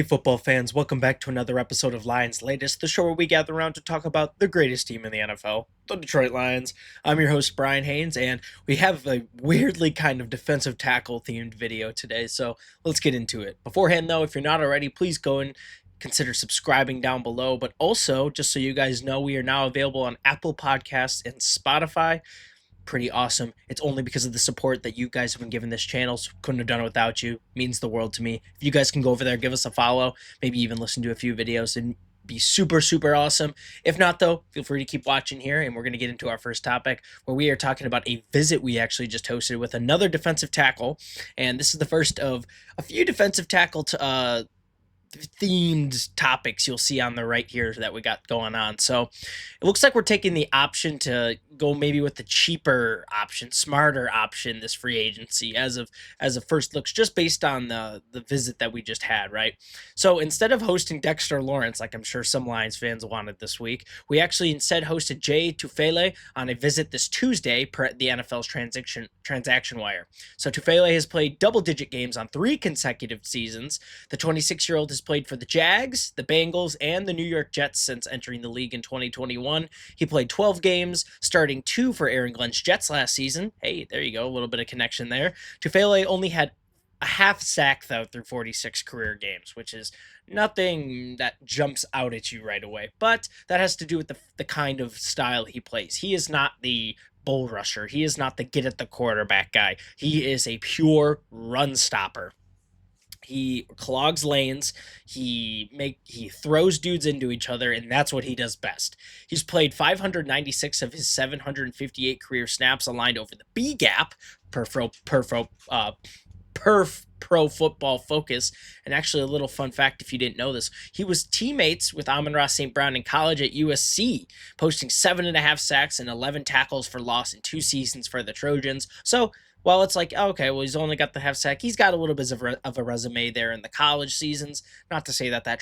Hey, football fans, welcome back to another episode of Lions Latest, the show where we gather around to talk about the greatest team in the NFL, the Detroit Lions. I'm your host, Bryan Hanes, and we have a weirdly kind of defensive tackle themed video today, so let's get into it. Beforehand, though, if you're not already, please go and consider subscribing down below, but also, just so you guys know, we are now available on Apple Podcasts and Spotify. Pretty awesome. It's only because of the support that you guys have been giving this channel. So couldn't have done it without you. It means the world to me. If you guys can go over there, give us a follow, maybe even listen to a few videos, and be super, super awesome. If not, though, feel free to keep watching here, and we're going to get into our first topic, where we are talking about a visit we actually just hosted with another defensive tackle, and this is the first of a few defensive tackle themed topics you'll see on the right here that we got going on. So it looks like we're taking the option to go maybe with the cheaper option, smarter option this free agency as of first looks, just based on the visit that we just had, right? So instead of hosting Dexter Lawrence, like I'm sure some Lions fans wanted this week, we actually instead hosted Jay Tufele on a visit this Tuesday per the NFL's transaction wire. So Tufele has played double-digit games on 3 consecutive seasons. The 26-year-old has played for the Jags, the Bengals, and the New York Jets since entering the league in 2021. He played 12 games, starting 2 for Aaron Glenn's Jets last season. Hey, there you go, a little bit of connection there. Tufele only had a half sack, though, through 46 career games, which is nothing that jumps out at you right away. But that has to do with the kind of style he plays. He is not the bull rusher. He is not the get at the quarterback guy. He is a pure run stopper. He clogs lanes. He throws dudes into each other, and that's what he does best. He's played 596 of his 758 career snaps aligned over the B gap per Pro Football Focus. And actually, a little fun fact if you didn't know this, he was teammates with Amon-Ra St. Brown in college at USC, posting 7.5 sacks and 11 tackles for loss in 2 seasons for the Trojans. So while it's like, okay, well, he's only got the half sack, he's got a little bit of a resume there in the college seasons. Not to say that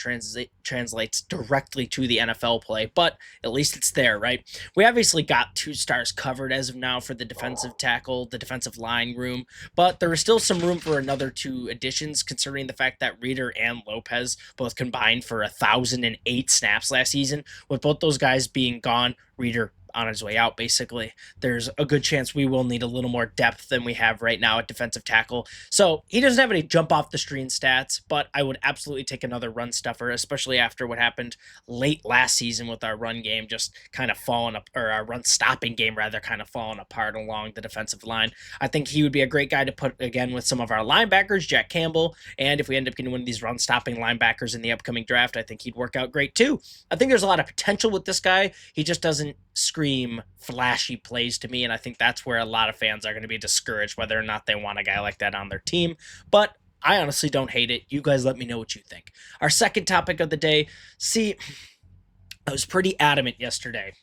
translates directly to the NFL play, but at least it's there, right? We obviously got 2 stars covered as of now for the defensive tackle, the defensive line room, but there is still some room for another 2 additions, considering the fact that Reeder and Lopez both combined for 1,008 snaps last season. With both those guys being gone, Reeder on his way out, basically, there's a good chance we will need a little more depth than we have right now at defensive tackle. So he doesn't have any jump off the screen stats, but I would absolutely take another run stuffer, especially after what happened late last season with our run game just kind of falling up, or our run stopping game rather, kind of falling apart along the defensive line. I think he would be a great guy to put again with some of our linebackers, Jack Campbell, and if we end up getting one of these run stopping linebackers in the upcoming draft, I think he'd work out great too. I think there's a lot of potential with this guy. He just doesn't scream flashy plays to me, and I think that's where a lot of fans are going to be discouraged whether or not they want a guy like that on their team. But I honestly don't hate it. You guys let me know what you think. Our second topic of the day, see, I was pretty adamant yesterday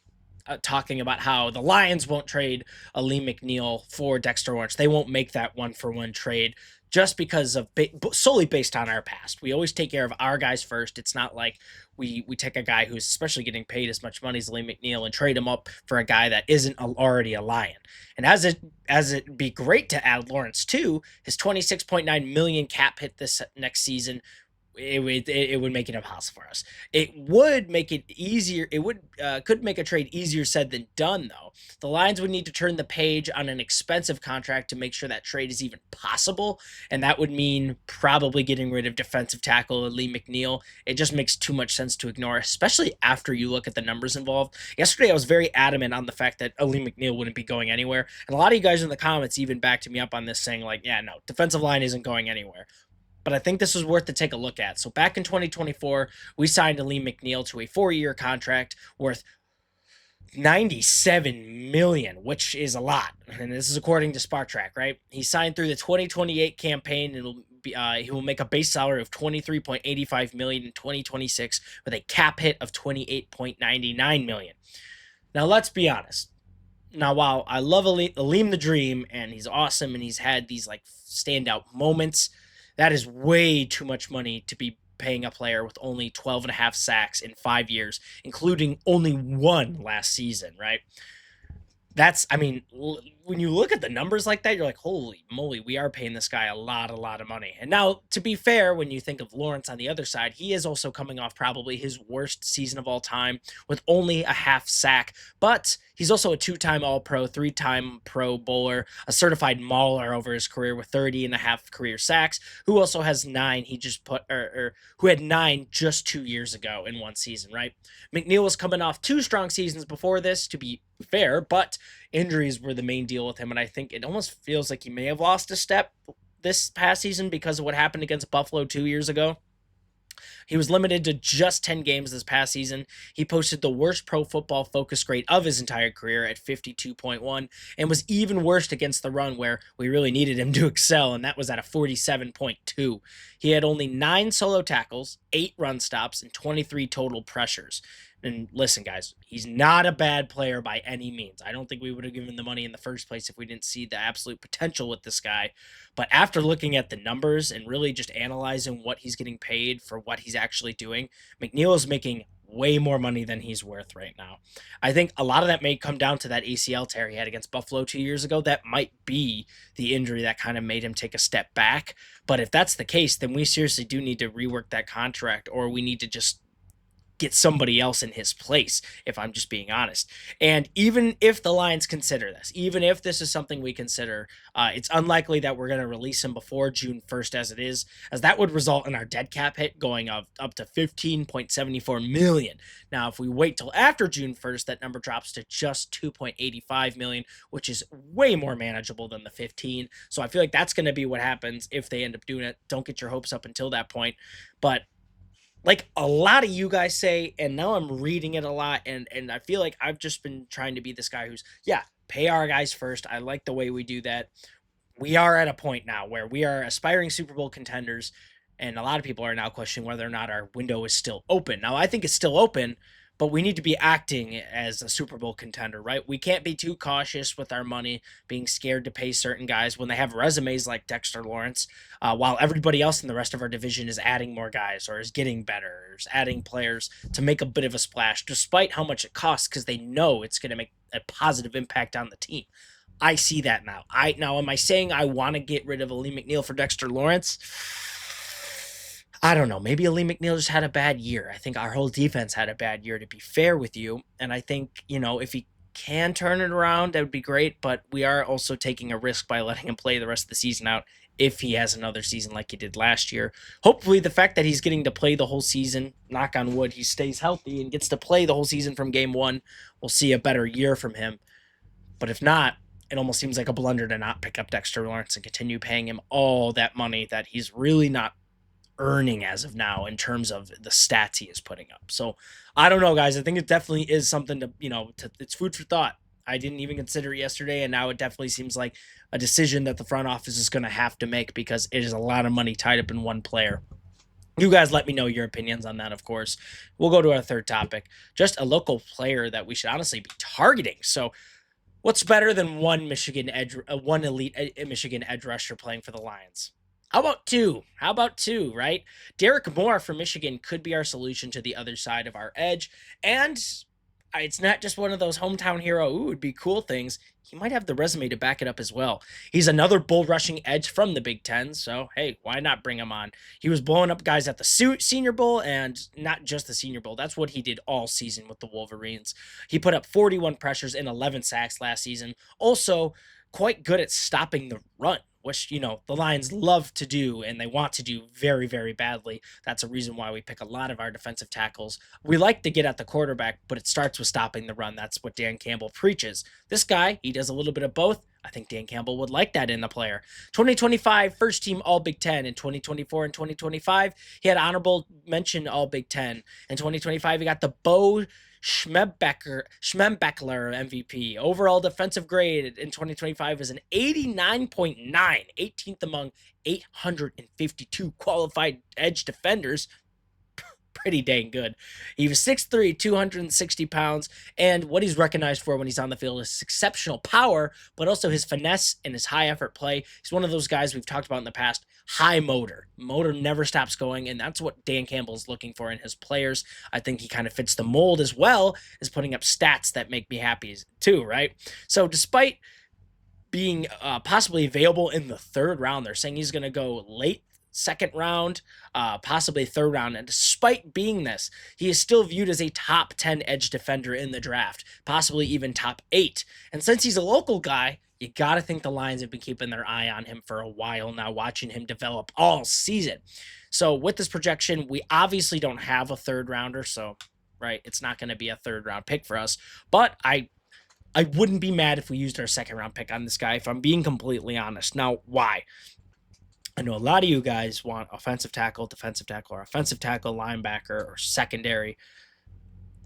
talking about how the Lions won't trade Alim McNeill for Dexter Lawrence. They won't make that 1-for-1 trade just because of solely based on our past. We always take care of our guys first. It's not like we take a guy who's especially getting paid as much money as Alim McNeill and trade him up for a guy that isn't already a Lion. And as it be great to add Lawrence too, his 26.9 million cap hit this next season, it would make it impossible for us. It would make it easier. It would could make a trade easier said than done, though. The Lions would need to turn the page on an expensive contract to make sure that trade is even possible, and that would mean probably getting rid of defensive tackle Lee McNeill. It just makes too much sense to ignore, especially after you look at the numbers involved. Yesterday, I was very adamant on the fact that Ali McNeill wouldn't be going anywhere, and a lot of you guys in the comments even backed me up on this, saying like, yeah, no, defensive line isn't going anywhere. But I think this was worth to take a look at. So back in 2024, we signed Alim McNeill to a 4-year contract worth $97 million, which is a lot. And this is according to SparTrack, right? He signed through the 2028 campaign, and he will make a base salary of $23.85 million in 2026 with a cap hit of $28.99 million. Now, let's be honest. Now, while I love Alim the Dream, and he's awesome, and he's had these like standout moments, that is way too much money to be paying a player with only 12.5 sacks in 5 years, including only 1 last season, right? That's, I mean, when you look at the numbers like that, you're like, holy moly, we are paying this guy a lot of money. And now, to be fair, when you think of Lawrence on the other side, he is also coming off probably his worst season of all time with only a half sack. But he's also a two-time All-Pro, three-time Pro Bowler, a certified mauler over his career with 30 and a half career sacks, who also has nine. He just put, or who had nine just 2 years ago in one season, right? McNeill was coming off two strong seasons before this, to be fair, but injuries were the main deal with him. And I think it almost feels like he may have lost a step this past season because of what happened against Buffalo 2 years ago. He was limited to just 10 games this past season. He posted the worst Pro Football Focus grade of his entire career at 52.1 and was even worse against the run where we really needed him to excel, and that was at a 47.2. He had only 9 solo tackles, 8 run stops, and 23 total pressures. And listen, guys, he's not a bad player by any means. I don't think we would have given the money in the first place if we didn't see the absolute potential with this guy. But after looking at the numbers and really just analyzing what he's getting paid for what he's actually doing, McNeill is making way more money than he's worth right now. I think a lot of that may come down to that ACL tear he had against Buffalo 2 years ago. That might be the injury that kind of made him take a step back. But if that's the case, then we seriously do need to rework that contract, or we need to just get somebody else in his place, if I'm just being honest. And even if the Lions consider this, even if this is something we consider, it's unlikely that we're going to release him before June 1st as it is, as that would result in our dead cap hit going up to $15.74 million. Now, if we wait till after June 1st, that number drops to just $2.85 million, which is way more manageable than the 15. So I feel like that's going to be what happens if they end up doing it. Don't get your hopes up until that point. But like a lot of you guys say, and now I'm reading it a lot, and I feel like I've just been trying to be this guy who's, yeah, pay our guys first. I like the way we do that. We are at a point now where we are aspiring Super Bowl contenders, and a lot of people are now questioning whether or not our window is still open. Now, I think it's still open, but we need to be acting as a Super Bowl contender, right? We can't be too cautious with our money, being scared to pay certain guys when they have resumes like Dexter Lawrence, while everybody else in the rest of our division is adding more guys or is getting better or is adding players to make a bit of a splash, despite how much it costs, because they know it's going to make a positive impact on the team. I see that now. Am I saying I want to get rid of Alim McNeill for Dexter Lawrence? I don't know. Maybe Alim McNeill just had a bad year. I think our whole defense had a bad year, to be fair with you. And I think, if he can turn it around, that would be great. But we are also taking a risk by letting him play the rest of the season out if he has another season like he did last year. Hopefully, the fact that he's getting to play the whole season, knock on wood, he stays healthy and gets to play the whole season from game one, we'll see a better year from him. But if not, it almost seems like a blunder to not pick up Dexter Lawrence and continue paying him all that money that he's really not earning as of now in terms of the stats he is putting up. So I don't know, guys. I think it definitely is something to, it's food for thought. I didn't even consider it yesterday, and now it definitely seems like a decision that the front office is going to have to make because it is a lot of money tied up in one player. You guys let me know your opinions on that, of course. We'll go to our third topic. Just a local player that we should honestly be targeting. So what's better than one elite Michigan edge rusher playing for the Lions? How about two? Right? Derek Moore from Michigan could be our solution to the other side of our edge. And it's not just one of those hometown hero, would be cool things. He might have the resume to back it up as well. He's another bull rushing edge from the Big Ten. So, hey, why not bring him on? He was blowing up guys at the Senior Bowl, and not just the Senior Bowl. That's what he did all season with the Wolverines. He put up 41 pressures and 11 sacks last season. Also, quite good at stopping the run, which, the Lions love to do and they want to do very, very badly. That's a reason why we pick a lot of our defensive tackles. We like to get at the quarterback, but it starts with stopping the run. That's what Dan Campbell preaches. This guy, he does a little bit of both. I think Dan Campbell would like that in a player. 2025, first team All Big Ten. In 2024 and 2025, he had honorable mention All Big Ten. In 2025, he got the Bo Schmembeckler MVP. Overall defensive grade in 2025 is an 89.9, 18th among 852 qualified edge defenders. pretty dang good. He was 6'3", 260 pounds, and what he's recognized for when he's on the field is exceptional power, but also his finesse and his high effort play. He's one of those guys we've talked about in the past, high motor. Motor never stops going, and that's what Dan Campbell is looking for in his players. I think he kind of fits the mold as well as putting up stats that make me happy too, right? So despite being possibly available in the third round, they're saying he's going to go late second round, possibly third round. And despite being this, he is still viewed as a top 10 edge defender in the draft, possibly even top 8. And since he's a local guy, you got to think the Lions have been keeping their eye on him for a while now, watching him develop all season. So with this projection, we obviously don't have a third rounder. So, right, it's not going to be a third round pick for us. But I wouldn't be mad if we used our second round pick on this guy, if I'm being completely honest. Now, why? I know a lot of you guys want offensive tackle, defensive tackle, or offensive tackle, linebacker, or secondary.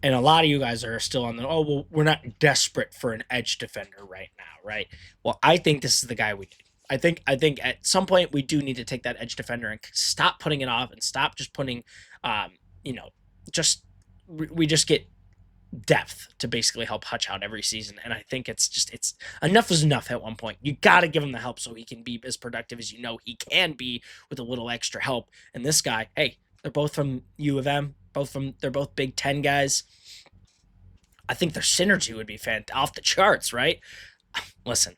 And a lot of you guys are still on the, oh, well, we're not desperate for an edge defender right now, right? Well, I think this is the guy we need. I think at some point we do need to take that edge defender and stop putting it off and stop just putting, we just get depth to basically help Hutch out every season. And I think it's enough is enough at one point. You got to give him the help so he can be as productive as he can be with a little extra help. And this guy, hey, they're both from U of M, they're both Big Ten guys. I think their synergy would be off the charts, right? Listen,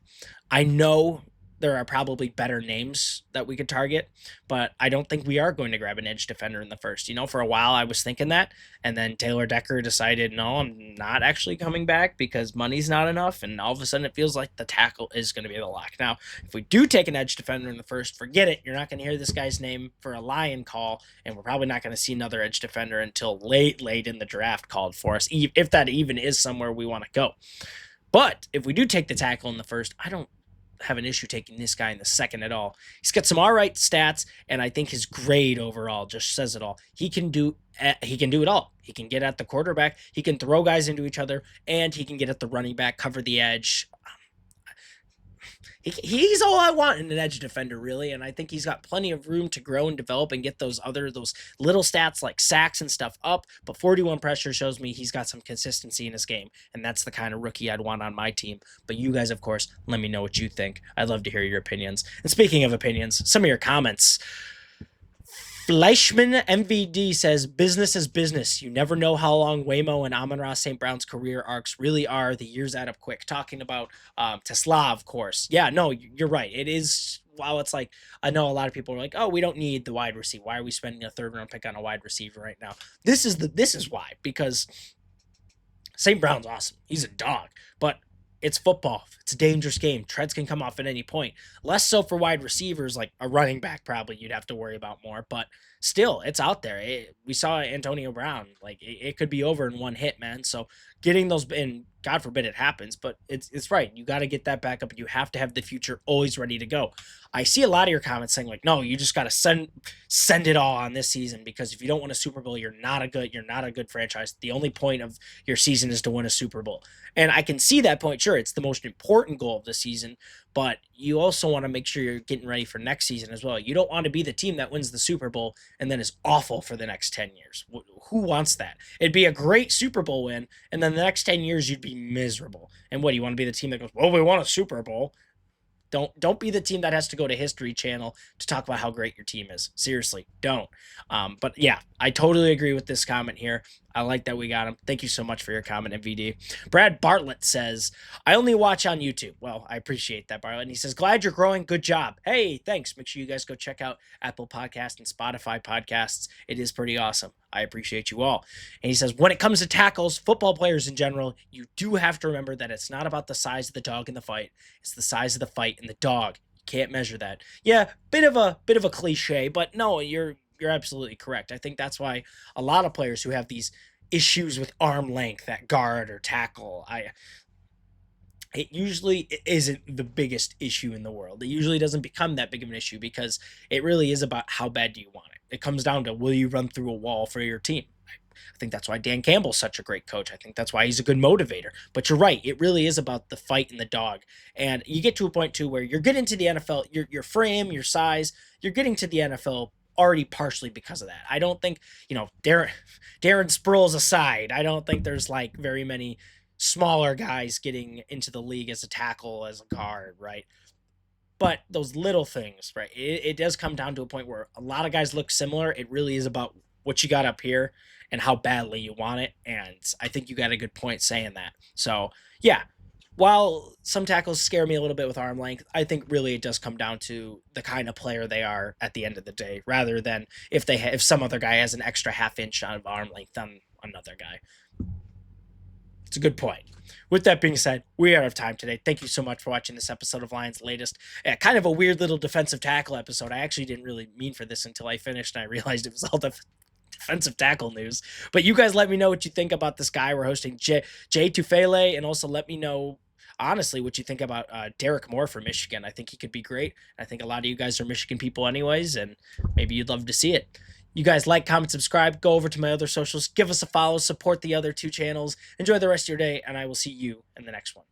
I know there are probably better names that we could target, but I don't think we are going to grab an edge defender in the first. For a while I was thinking that, and then Taylor Decker decided, no, I'm not actually coming back because money's not enough, and all of a sudden it feels like the tackle is going to be the lock. Now, if we do take an edge defender in the first, forget it. You're not going to hear this guy's name for a Lion call, and we're probably not going to see another edge defender until late in the draft called for us, if that even is somewhere we want to go. But if we do take the tackle in the first, I don't have an issue taking this guy in the second at all. He's got some all right stats, and I think his grade overall just says it all. He can do it all. He can get at the quarterback, he can throw guys into each other, and he can get at the running back, cover the edge. He's all I want in an edge defender, really, and I think he's got plenty of room to grow and develop and get those little stats like sacks and stuff up, but 41 pressure shows me he's got some consistency in his game, and that's the kind of rookie I'd want on my team. But you guys, of course, let me know what you think. I'd love to hear your opinions. And speaking of opinions, some of your comments. Fleischman MVD says, business is business. You never know how long Waymo and Amon-Ra St. Brown's career arcs really are. The years add up quick. Talking about Tesla, of course. Yeah, no, you're right. It is, while it's like, I know a lot of people are like, oh, we don't need the wide receiver. Why are we spending a third round pick on a wide receiver right now? This is why, because St. Brown's awesome. He's a dog, but it's football. It's a dangerous game. Treads can come off at any point. Less so for wide receivers, like a running back probably you'd have to worry about more. But still, it's out there. We saw Antonio Brown. Like, it could be over in one hit, man. So getting those, and God forbid it happens, but it's right. You got to get that back up. You have to have the future always ready to go. I see a lot of your comments saying like, no, you just got to send it all on this season, because if you don't win a Super Bowl, you're not a good franchise. The only point of your season is to win a Super Bowl. And I can see that point. Sure, it's the most important goal of the season, but you also want to make sure you're getting ready for next season as well. You don't want to be the team that wins the Super Bowl and then is awful for the next 10 years. Who wants that? It'd be a great Super Bowl win, and then the next 10 years you'd be miserable. And what, do you want to be the team that goes, well, we won a Super Bowl? Don't be the team that has to go to History Channel to talk about how great your team is. Seriously, don't. But yeah, I totally agree with this comment here. I like that we got him. Thank you so much for your comment, MVD. Brad Bartlett says, I only watch on YouTube. Well, I appreciate that, Bartlett. And he says, glad you're growing. Good job. Hey, thanks. Make sure you guys go check out Apple Podcasts and Spotify podcasts. It is pretty awesome. I appreciate you all. And he says, when it comes to tackles, football players in general, you do have to remember that it's not about the size of the dog in the fight. It's the size of the fight in the dog. You can't measure that. Yeah, bit of a cliche, but no, you're absolutely correct. I think that's why a lot of players who have these issues with arm length at guard or tackle, it usually isn't the biggest issue in the world. It usually doesn't become that big of an issue because it really is about how bad do you want it. It comes down to, will you run through a wall for your team? I think that's why Dan Campbell's such a great coach. I think that's why he's a good motivator. But you're right. It really is about the fight and the dog. And you get to a point, too, where you're getting to the NFL, your frame, your size, you're getting to the NFL already partially because of that. I don't think, Darren Sproles aside, I don't think there's like very many smaller guys getting into the league as a tackle, as a guard, right? But those little things, right? It does come down to a point where a lot of guys look similar. It really is about what you got up here and how badly you want it. And I think you got a good point saying that. So, yeah, while some tackles scare me a little bit with arm length, I think really it does come down to the kind of player they are at the end of the day, rather than if some other guy has an extra half inch of arm length on another guy. It's a good point. With that being said, we are out of time today. Thank you so much for watching this episode of Lions Latest. Kind of a weird little defensive tackle episode. I actually didn't really mean for this until I finished and I realized it was all defensive tackle news. But you guys let me know what you think about this guy. We're hosting Jay Tufele, and also let me know honestly what you think about Derek Moore for Michigan. I think he could be great. I think a lot of you guys are Michigan people anyways, and maybe you'd love to see it. You guys like, comment, subscribe, go over to my other socials, give us a follow, support the other two channels. Enjoy the rest of your day, and I will see you in the next one.